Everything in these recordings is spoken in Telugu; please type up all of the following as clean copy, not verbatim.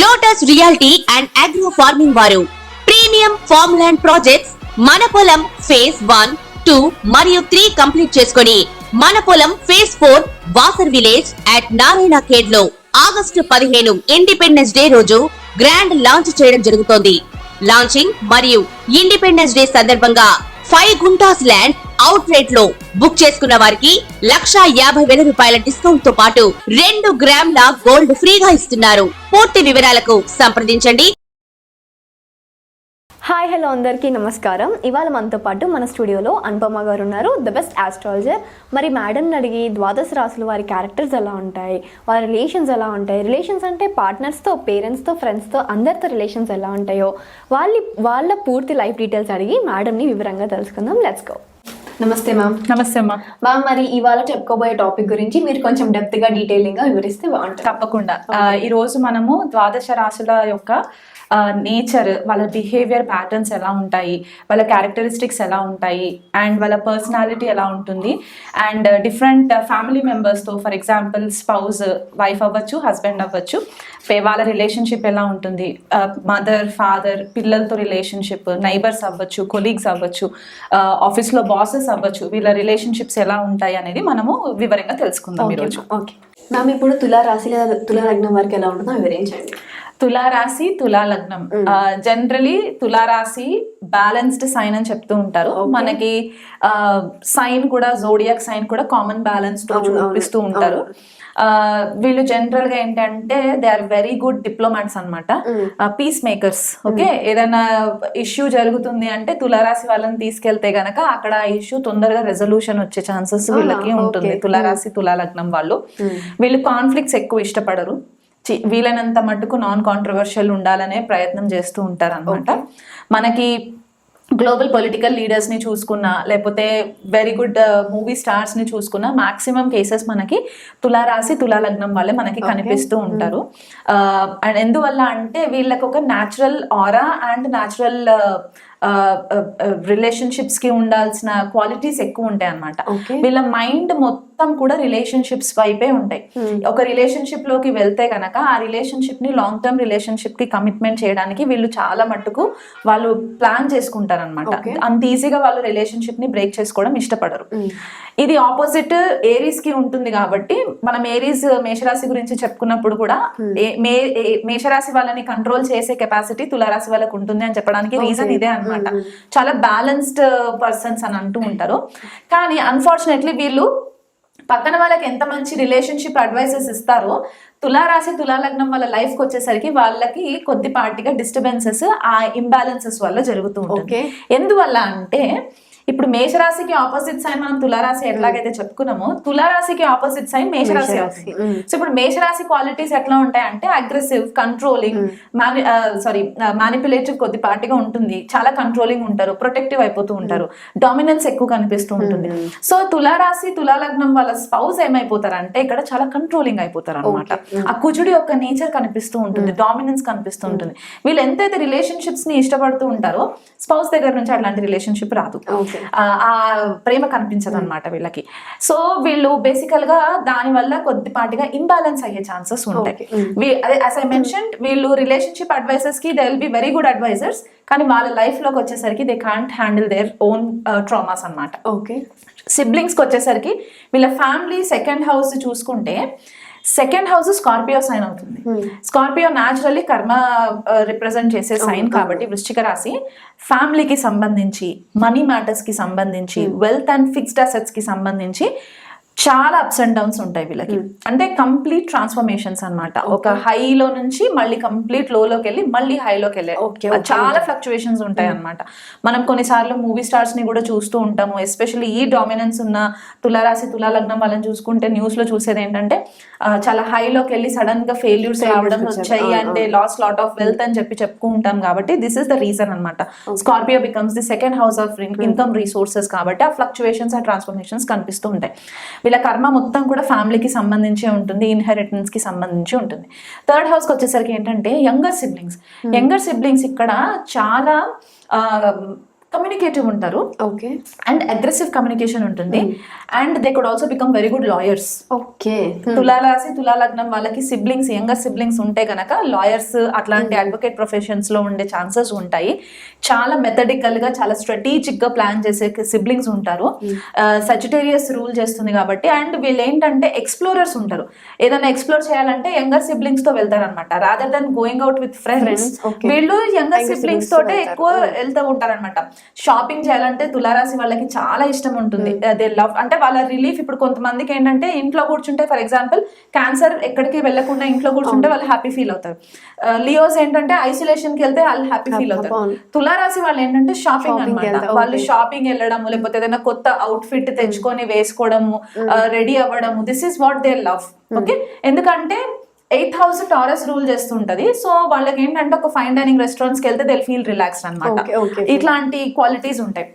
Lotus reality and agro farming వారు ప్రీమియం ఫార్మ్ ల్యాండ్ ప్రాజెక్ట్స్ మన పొలం ఫేజ్ 1, 2 మరియు 3 కంప్లీట్ చేసుకొని మన పొలం phase 4 Wasar village at Narayana Khed లో ఆగస్టు 15 ఇండిపెండెన్స్ డే రోజు గ్రాండ్ లాంచ్ చేయడం జరుగుతోంది. లాంచింగ్ మరియు ఇండిపెండెన్స్ డే సందర్భంగా 5 గుంటాస్ ల్యాండ్ అవుట్ రేట్ లో బుక్ చేసుకున్న వారికి 1,50,000 రూపాయల డిస్కౌంట్ తో పాటు 2 గ్రాముల గోల్డ్ ఫ్రీగా ఇస్తున్నారు. పూర్తి వివరాలకు సంప్రదించండి. హాయ్ హలో అందరికీ నమస్కారం. ఇవాళ మనతో పాటు మన స్టూడియోలో అనుపమ గారు ఉన్నారు, ద బెస్ట్ ఆస్ట్రాలజర్. మరి మేడంని అడిగి ద్వాదశ రాశులు వారి క్యారెక్టర్స్ ఎలా ఉంటాయి, వారి రిలేషన్స్ ఎలా ఉంటాయి, రిలేషన్స్ అంటే పార్ట్నర్స్తో, పేరెంట్స్తో, ఫ్రెండ్స్తో అందరితో రిలేషన్స్ ఎలా ఉంటాయో వాళ్ళ పూర్తి లైఫ్ డీటెయిల్స్ అడిగి మేడంని వివరంగా తెలుసుకుందాం. Let's go. నమస్తే మ్యామ్. నమస్తే అమ్మా. మ్యామ్, మరి ఇవాళ చెప్పుకోబోయే టాపిక్ గురించి మీరు కొంచెం డెప్త్ గా డీటెయిలింగ్ గా వివరిస్తే బాగుంటుంది. తప్పకుండా. ఈ రోజు మనము ద్వాదశ రాశుల యొక్క నేచర్, వాళ్ళ బిహేవియర్ ప్యాటర్న్స్ ఎలా ఉంటాయి, వాళ్ళ క్యారెక్టరిస్టిక్స్ ఎలా ఉంటాయి, అండ్ వాళ్ళ పర్సనాలిటీ ఎలా ఉంటుంది, అండ్ డిఫరెంట్ ఫ్యామిలీ మెంబర్స్తో, ఫర్ ఎగ్జాంపుల్ స్పౌజ్, వైఫ్ అవ్వచ్చు, హస్బెండ్ అవ్వచ్చు, వాళ్ళ రిలేషన్షిప్ ఎలా ఉంటుంది, మదర్, ఫాదర్, పిల్లలతో రిలేషన్షిప్, నైబర్స్ అవ్వచ్చు, కొలీగ్స్ అవ్వచ్చు, ఆఫీస్లో బాసెస్ అవ్వచ్చు, వీళ్ళ రిలేషన్షిప్స్ ఎలా ఉంటాయి అనేది మనము వివరంగా తెలుసుకుందాం ఈరోజు. ఓకే మ్యామ్, ఇప్పుడు తులారాశి లేదా తులాలగ్నం వారికి ఎలా ఉంటుందో వివరించండి. తులారాశి, తులాలగ్నం జనరలీ తులారాశి బ్యాలెన్స్డ్ సైన్ అని చెప్తూ ఉంటారు. మనకి సైన్ కూడా, జోడియాక్ సైన్ కూడా కామన్ బ్యాలెన్స్ తో చూపిస్తూ ఉంటారు. వీళ్ళు జనరల్ గా ఏంటంటే they are very good diplomats అనమాట, పీస్ మేకర్స్. ఓకే, ఏదైనా ఇష్యూ జరుగుతుంది అంటే తులారాశి వాళ్ళని తీసుకెళ్తే గనక అక్కడ ఇష్యూ తొందరగా రెజల్యూషన్ వచ్చే ఛాన్సెస్ వీళ్ళకి ఉంటుంది. తులారాశి, తులాలగ్నం వాళ్ళు వీళ్ళు కాన్ఫ్లిక్ట్స్ ఎక్కువ ఇష్టపడరు. వీలైనంత మటుకు నాన్ కాంట్రవర్షియల్ ఉండాలనే ప్రయత్నం చేస్తూ ఉంటారు అనమాట. మనకి గ్లోబల్ పొలిటికల్ లీడర్స్ ని చూసుకున్నా, లేకపోతే వెరీ గుడ్ మూవీ స్టార్స్ ని చూసుకున్నా, మాక్సిమం కేసెస్ మనకి తులారాశి, తులాలగ్నం వాళ్ళే మనకి కనిపిస్తూ ఉంటారు. అండ్ ఎందువల్ల అంటే వీళ్ళకి ఒక natural aura and natural relationships కి ఉండాల్సిన క్వాలిటీస్ ఎక్కువ ఉంటాయి అన్నమాట. వీళ్ళ మైండ్ మొత్తం కూడా రిలేషన్షిప్స్ వైపే ఉంటాయి. ఒక రిలేషన్షిప్ లోకి వెళ్తే గనక ఆ రిలేషన్షిప్ ని లాంగ్ టర్మ్ రిలేషన్షిప్ కి కమిట్మెంట్ చేయడానికి వీళ్ళు చాలా మట్టుకు వాళ్ళు ప్లాన్ చేసుకుంటారు అనమాట. అంత ఈజీగా వాళ్ళు రిలేషన్షిప్ ని బ్రేక్ చేసుకోవడం ఇష్టపడరు. ఇది ఆపోజిట్ ఏరీస్ కి ఉంటుంది కాబట్టి మనం ఏరీస్ మేషరాశి గురించి చెప్పుకున్నప్పుడు కూడా మేషరాశి వాళ్ళని కంట్రోల్ చేసే కెపాసిటీ తులారాశి వాళ్ళకు ఉంటుంది అని చెప్పడానికి రీజన్ ఇదే అనమాట. చాలా బ్యాలెన్స్డ్ పర్సన్స్ అని అంటూ ఉంటారు. కానీ అన్ఫార్చునేట్లీ వీళ్ళు పక్కన వాళ్ళకి ఎంత మంచి రిలేషన్షిప్ అడ్వైసెస్ ఇస్తారో తులారాశి, తులాలగ్నం వాళ్ళ లైఫ్కి వచ్చేసరికి వాళ్ళకి కొద్దిపాటిగా డిస్టర్బెన్సెస్, ఆ ఇంబ్యాలెన్సెస్ వల్ల జరుగుతూ ఉంటుంది. ఎందువల్ల అంటే ఇప్పుడు మేషరాశికి ఆపోజిట్ సైన్ మనం తులారాశి ఎట్లాగైతే చెప్పుకున్నామో, తులారాశికి ఆపోజిట్ సైన్ మేషరాశి అవుతుంది. సో ఇప్పుడు మేషరాశి క్వాలిటీస్ ఎట్లా ఉంటాయంటే అగ్రెసివ్, కంట్రోలింగ్, మ్యానిపులేటివ్ కొద్దిపాటిగా ఉంటుంది, చాలా కంట్రోలింగ్ ఉంటారు, ప్రొటెక్టివ్ అయిపోతూ ఉంటారు, డామినెన్స్ ఎక్కువ కనిపిస్తూ ఉంటుంది. సో తులారాశి, తులాలగ్నం వాళ్ళ స్పౌస్ ఏమైపోతారంటే ఇక్కడ చాలా కంట్రోలింగ్ అయిపోతారు అనమాట. ఆ కుజుడి యొక్క నేచర్ కనిపిస్తూ ఉంటుంది, డామినెన్స్ కనిపిస్తూ ఉంటుంది. వీళ్ళు ఎంతైతే రిలేషన్షిప్స్ ని ఇష్టపడుతూ ఉంటారో స్పౌస్ దగ్గర నుంచి అట్లాంటి రిలేషన్షిప్ రాదు, ఆ ప్రేమ కనిపించదు అనమాట వీళ్ళకి. సో వీళ్ళు బేసికల్ గా దాని వల్ల కొద్దిపాటిగా ఇంబ్యాలెన్స్ అయ్యే ఛాన్సెస్ ఉంటాయి. అదే యాజ్ ఐ మెన్షన్, వీళ్ళు రిలేషన్షిప్ అడ్వైజర్స్ కి they will be very good advisers, కానీ వాళ్ళ లైఫ్ లోకి వచ్చేసరికి they can't handle their own traumas అనమాట. ఓకే, సిబ్లింగ్స్ కి వచ్చేసరికి వీళ్ళ ఫ్యామిలీ సెకండ్ హౌస్ చూసుకుంటే, సెకండ్ హౌస్ స్కార్పియో సైన్ అవుతుంది. స్కార్పియో న్యాచురల్లీ కర్మ రిప్రజెంట్ చేసే సైన్ కాబట్టి వృశ్చిక రాశి ఫ్యామిలీకి సంబంధించి, మనీ మ్యాటర్స్ కి సంబంధించి, వెల్త్ అండ్ ఫిక్స్డ్ అసెట్స్ కి సంబంధించి చాలా అప్స్ అండ్ డౌన్స్ ఉంటాయి వీళ్ళకి. అంటే కంప్లీట్ ట్రాన్స్ఫర్మేషన్స్ అనమాట. ఒక హైలో నుంచి మళ్ళీ కంప్లీట్ లోకి వెళ్ళి మళ్ళీ హైలోకి వెళ్ళే చాలా ఫ్లక్చువేషన్స్ ఉంటాయి అనమాట. మనం కొన్నిసార్లు మూవీ స్టార్స్ ని కూడా చూస్తూ ఉంటాము. ఎస్పెషల్లీ ఈ డామినెన్స్ ఉన్న తులారాశి, తులాలగ్నం వాళ్ళని చూసుకుంటే న్యూస్ లో చూసేది ఏంటంటే చాలా హైలోకి వెళ్ళి సడన్ గా ఫెయిల్యూర్స్ రావడం వచ్చాయి, అంటే లాస్ లాట్ ఆఫ్ వెల్త్ అని చెప్పుకుంటాం. కాబట్టి దిస్ ఇస్ ద రీజన్ అనమాట. Scorpio becomes the second house of income resources. కాబట్టి ఆ ఫ్లక్చువేషన్స్, ఆ ట్రాన్స్ఫర్మేషన్స్ కనిపిస్తూ ఉంటాయి. వీళ్ళ కర్మ మొత్తం కూడా ఫ్యామిలీకి సంబంధించి ఉంటుంది, ఇన్హెరిటెన్స్ కి సంబంధించి ఉంటుంది. థర్డ్ హౌస్కి వచ్చేసరికి ఏంటంటే యంగర్ సిబ్లింగ్స్ ఇక్కడ చాలా కమ్యూనికేటివ్ ఉంటారు ఓకే అండ్ అగ్రెసివ్ కమ్యూనికేషన్ ఉంటుంది and they could also become very good lawyers. Okay తులారాశి తులాలగ్నం వాళ్ళకి సిబ్లింగ్స్ యంగర్ సిబ్లింగ్స్ ఉంటే గనక లాయర్స్ అట్లాంటి అడ్వకేట్ ప్రొఫెషన్స్ లో ఉండే ఛాన్సెస్ ఉంటాయి. చాలా మెథడికల్ గా చాలా స్ట్రాటజిక్ గా ప్లాన్ చేసే సిబ్లింగ్స్ ఉంటారు. సజిటేరియస్ రూల్ చేస్తుంది కాబట్టి అండ్ వీళ్ళు ఏంటంటే ఎక్స్ప్లోరర్స్ ఉంటారు. ఏదైనా ఎక్స్ప్లోర్ చేయాలంటే యంగర్ సిబ్లింగ్స్ తో వెళ్తారు అనమాట rather than going out with friends. వీళ్ళు యంగర్ సిబ్లింగ్స్ తోటే ఎక్కువ వెళ్తూ ఉంటారనమాట. షాపింగ్ చేయాలంటే తులారాశి వాళ్ళకి చాలా ఇష్టం ఉంటుంది. దే లవ్ అంటే వాళ్ళ రిలీఫ్. ఇప్పుడు కొంతమందికి ఏంటంటే ఇంట్లో కూర్చుంటే ఫర్ ఎగ్జాంపుల్ క్యాన్సర్ ఎక్కడికి వెళ్లకుండా ఇంట్లో కూర్చుంటే వాళ్ళు హ్యాపీ ఫీల్ అవుతారు. లియోస్ ఏంటంటే ఐసోలేషన్ కి వెళ్తే వాళ్ళు హ్యాపీ ఫీల్ అవుతారు. తులారాశి వాళ్ళు ఏంటంటే షాపింగ్ అన్నమాట. వాళ్ళు షాపింగ్ వెళ్ళడము లేకపోతే ఏదైనా కొత్త అవుట్ ఫిట్ తెచ్చుకొని వేసుకోవడము రెడీ అవ్వడము this is what they love. Okay ఎందుకంటే 8th house టారస్ రూల్ చేస్తుంటది. సో వాళ్ళకి ఏంటంటే ఒక ఫైన్ డైనింగ్ రెస్టారెంట్స్ కి వెళ్తే దే ఫీల్ రిలాక్స్డ్ అనమాట. ఇట్లాంటి క్వాలిటీస్ ఉంటాయి.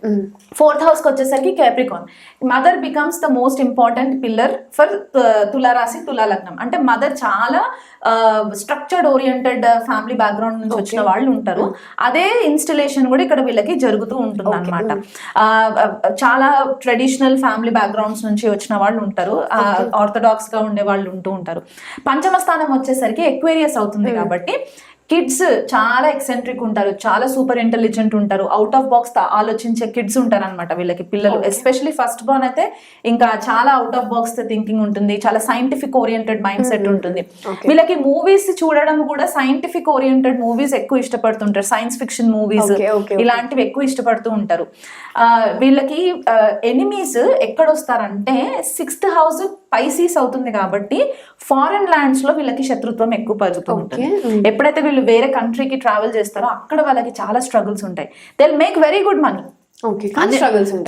4th house కి వచ్చేసరికి Capricorn. Mother becomes the most important pillar for తులారాశి తులాలగ్నం. అంటే మదర్ చాలా స్ట్రక్చర్డ్ ఓరియంటెడ్ ఫ్యామిలీ బ్యాక్గ్రౌండ్ నుంచి వచ్చిన వాళ్ళు ఉంటారు. అదే ఇన్స్టలేషన్ కూడా ఇక్కడ వీళ్ళకి జరుగుతూ ఉంటుంది అనమాట. చాలా ట్రెడిషనల్ ఫ్యామిలీ బ్యాక్గ్రౌండ్స్ నుంచి వచ్చిన వాళ్ళు ఉంటారు. ఆర్థడాక్స్ గా ఉండే వాళ్ళు ఉంటూ ఉంటారు. పంచమ స్థానం వచ్చేసరికి ఎక్వేరియస్ అవుతుంది కాబట్టి కిడ్స్ చాలా ఎక్సెంట్రిక్ ఉంటారు, చాలా సూపర్ ఇంటెలిజెంట్ ఉంటారు, అవుట్ ఆఫ్ బాక్స్ ఆలోచించే కిడ్స్ ఉంటారు అనమాట వీళ్ళకి పిల్లలు. ఎస్పెషల్లీ ఫస్ట్ బోర్న్ అయితే ఇంకా చాలా అవుట్ ఆఫ్ బాక్స్ థింకింగ్ ఉంటుంది, చాలా సైంటిఫిక్ ఓరియంటెడ్ మైండ్ సెట్ ఉంటుంది. వీళ్ళకి మూవీస్ చూడడం కూడా సైంటిఫిక్ ఓరియంటెడ్ మూవీస్ ఎక్కువ ఇష్టపడుతుంటారు. సైన్స్ ఫిక్షన్ మూవీస్ ఇలాంటివి ఎక్కువ ఇష్టపడుతూ ఉంటారు. వీళ్ళకి ఎనిమీస్ ఎక్కడొస్తారంటే 6th house పైసీస్ అవుతుంది కాబట్టి ఫారెన్ ల్యాండ్స్ లో వీళ్ళకి శత్రుత్వం ఎక్కువ పడుతూ ఉంటుంది. ఎప్పుడైతే వీళ్ళు వేరే కంట్రీకి ట్రావెల్ చేస్తారో అక్కడ వాళ్ళకి చాలా స్ట్రగుల్స్ ఉంటాయి. They will make very good money.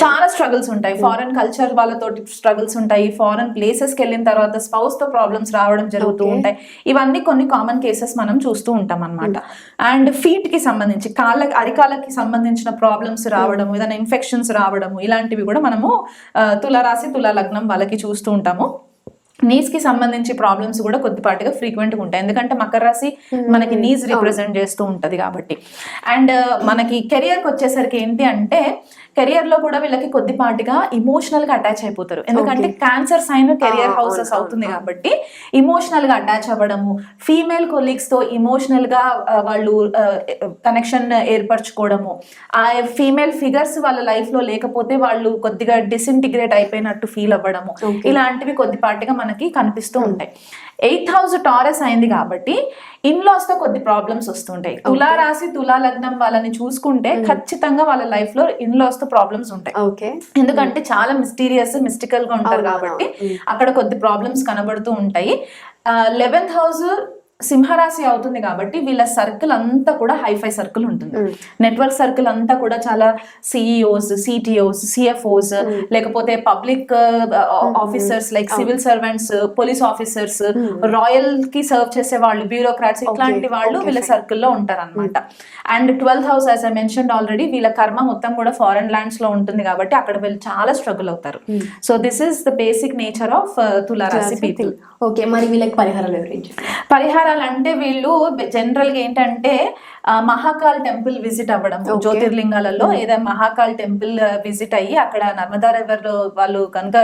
చాలా స్ట్రగుల్స్ ఉంటాయి. ఫారెన్ కల్చర్ వాళ్ళతో స్ట్రగుల్స్ ఉంటాయి. ఫారెన్ ప్లేసెస్ కి వెళ్ళిన తర్వాత స్పౌస్ తో ప్రాబ్లమ్స్ రావడం జరుగుతూ ఉంటాయి. ఇవన్నీ కొన్ని కామన్ కేసెస్ మనం చూస్తూ ఉంటాం అనమాట. అండ్ ఫీట్ కి సంబంధించి అరికాలకి సంబంధించిన ప్రాబ్లమ్స్ రావడం, ఏదైనా ఇన్ఫెక్షన్స్ రావడము ఇలాంటివి కూడా మనము తులారాశి తులాలగ్నం వాళ్ళకి చూస్తూ ఉంటాము. నీస్ కి సంబంధించి ప్రాబ్లమ్స్ కూడా కొద్దిపాటిగా ఫ్రీక్వెంట్ గా ఉంటాయి. ఎందుకంటే మకర రాశి మనకి నీస్ రిప్రజెంట్ చేస్తూ ఉంటది కాబట్టి. అండ్ మనకి కెరియర్ కి వచ్చేసరికి ఏంటి అంటే కెరియర్ లో కూడా వీళ్ళకి కొద్దిపాటిగా ఇమోషనల్ గా అటాచ్ అయిపోతారు. ఎందుకంటే క్యాన్సర్ సైన్ కెరియర్ హౌసెస్ అవుతుంది కాబట్టి ఇమోషనల్ గా అటాచ్ అవ్వడము, ఫీమేల్ కొలీగ్స్ తో ఇమోషనల్ గా వాళ్ళు కనెక్షన్ ఏర్పరచుకోవడము, ఆ ఫీమేల్ ఫిగర్స్ వాళ్ళ లైఫ్ లో లేకపోతే వాళ్ళు కొద్దిగా డిసింటిగ్రేట్ అయిపోయినట్టు ఫీల్ అవ్వడము, ఇలాంటివి కొద్దిపాటిగా మనకి కనిపిస్తూ ఉంటాయి. 8th house టారస్ అయింది కాబట్టి ఇన్లాస్ తో కొద్ది ప్రాబ్లమ్స్ వస్తుంటాయి. తులారాశి తులాలగ్నం వాళ్ళని చూసుకుంటే ఖచ్చితంగా వాళ్ళ లైఫ్ లో ఇన్లాస్ తో ప్రాబ్లమ్స్ ఉంటాయి. ఎందుకంటే చాలా మిస్టికల్ గా ఉంటారు కాబట్టి అక్కడ కొద్ది ప్రాబ్లమ్స్ కనబడుతూ ఉంటాయి. 11th house సింహరాశి అవుతుంది కాబట్టి వీళ్ళ సర్కిల్ అంతా కూడా హైఫై సర్కిల్ ఉంటుంది. నెట్వర్క్ సర్కిల్ అంతా కూడా చాలా సిఇఓస్, సిటిఓస్, సిఎఫ్ఓస్, లేకపోతే public officers like civil servants, police officers, royal కి సర్వ్ చేసే వాళ్ళు, బ్యూరోక్రాట్స్, ఇట్లాంటి వాళ్ళు వీళ్ళ సర్కిల్లో ఉంటారు అనమాట. And 12th house as I mentioned already వీళ్ళ కర్మ మొత్తం కూడా ఫారెన్ ల్యాండ్స్ లో ఉంటుంది కాబట్టి అక్కడ వీళ్ళు చాలా స్ట్రగుల్ అవుతారు. So this is the basic nature of తులారాశి పీపుల్. ఓకే, మరి వీళ్ళకి పరిహారాలు వివరించండి. పరిహారాలు అంటే వీళ్ళు జనరల్ గా ఏంటంటే మహాకాల్ టెంపుల్ విజిట్ అవ్వడం, జ్యోతిర్లింగాలలో ఏదైనా మహాకాల్ టెంపుల్ విజిట్ అయ్యి అక్కడ నర్మదా రివర్ లో వాళ్ళు కనుక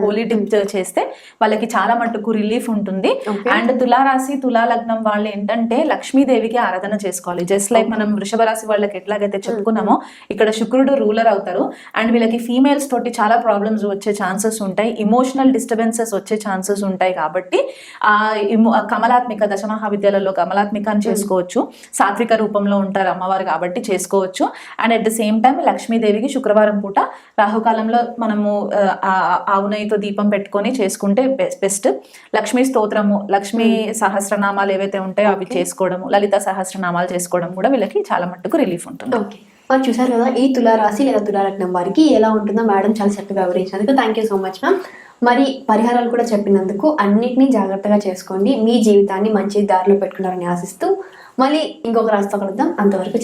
హోలీ డిప్ చేస్తే వాళ్ళకి చాలా మట్టుకు రిలీఫ్ ఉంటుంది. అండ్ తులారాశి తులాలగ్నం వాళ్ళు ఏంటంటే లక్ష్మీదేవికి ఆరాధన చేసుకోవాలి. జస్ట్ లైక్ మనం వృషభ రాశి వాళ్ళకి ఎట్లాగైతే చెప్పుకున్నామో ఇక్కడ శుక్రుడు రూలర్ అవుతారు. అండ్ వీళ్ళకి ఫీమేల్స్ తోటి చాలా ప్రాబ్లమ్స్ వచ్చే ఛాన్సెస్ ఉంటాయి, ఇమోషనల్ డిస్టర్బెన్సెస్ వచ్చే ఛాన్సెస్ ఉంటాయి. కాబట్టి కమలాత్మిక దశమహావిద్యాలలో కమలాత్మికాన్ని చేసుకోవచ్చు. సాత్విక రూపంలో ఉంటారు అమ్మవారు కాబట్టి చేసుకోవచ్చు. And at the same time లక్ష్మీదేవికి శుక్రవారం పూట రాహుకాలంలో మనము ఆవు నెయ్యితో దీపం పెట్టుకొని చేసుకుంటే బెస్ట్. లక్ష్మీ స్తోత్రము, లక్ష్మీ సహస్రనామాలు ఏవైతే ఉంటాయో అవి చేసుకోవడము, లలిత సహస్రనామాలు చేసుకోవడం కూడా వీళ్ళకి చాలా మట్టుకు రిలీఫ్ ఉంటుంది. మరి చూసారు కదా ఈ తులారాశి లేదా తులాలగ్నం వారికి ఎలా ఉంటుందో మేడం చాలా చక్కగా వివరించినందుకు thank you so much ma'am. మరి పరిహారాలు కూడా చెప్పినందుకు అన్నిటినీ జాగ్రత్తగా చేసుకోండి, మీ జీవితాన్ని మంచి దారిలో పెట్టుకున్నారని ఆశిస్తూ మళ్ళీ ఇంకొక రాశితో కలుద్దాం. అంతవరకు